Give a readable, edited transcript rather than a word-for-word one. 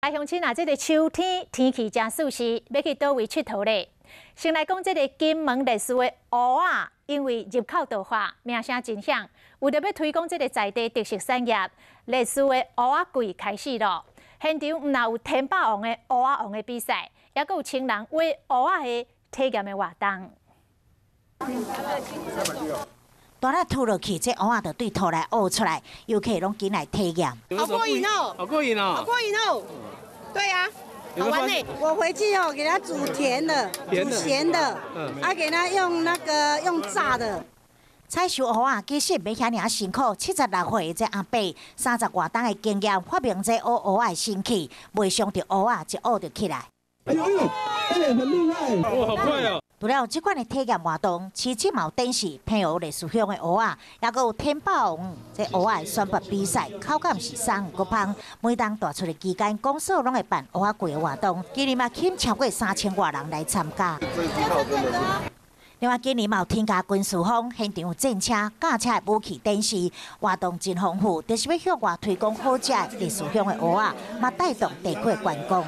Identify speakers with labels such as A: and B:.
A: 来乡亲啊，这个秋天天气真舒适，要去倒位佚佗咧？先来讲这个金门历史的蚵仔，因为入口稻花名声真响，为着要推广这个在地特色产业，历史的蚵仔季开始咯。现场唔但有天霸王的蚵仔王的比赛，也佫有青人画蚵仔的体验的活动。
B: 当咱吐落去，这蚵仔就对土来挖出来，游客拢进来体验。
C: 好过瘾哦！
D: 好过瘾哦！
C: 好过瘾哦！对呀、好玩呢。我回去哦，给它煮甜的，煮咸的，给它用用炸的。
B: 采收蚵仔其实袂遐尔辛苦，76岁的这阿伯，30外档的经验，发明这挖蚵仔的神器，袂伤着蚵仔就挖着起来。
D: 哎呦，很厉害！哇，好快哦！
B: 除了有这款的体验活动，市区嘛有展示偏有历史乡的蚵仔，也有天霸王这蚵仔选拔比赛，口感是松又香。每当大出的期间，公司拢会办蚵仔季的活动，今年嘛吸超过3000外人来参加。另外，今年嘛有添加军事风，现场有战车、驾车的武器展示，活动真丰富，就是要向外推广好食的历史乡的蚵仔，嘛带动地区的观光。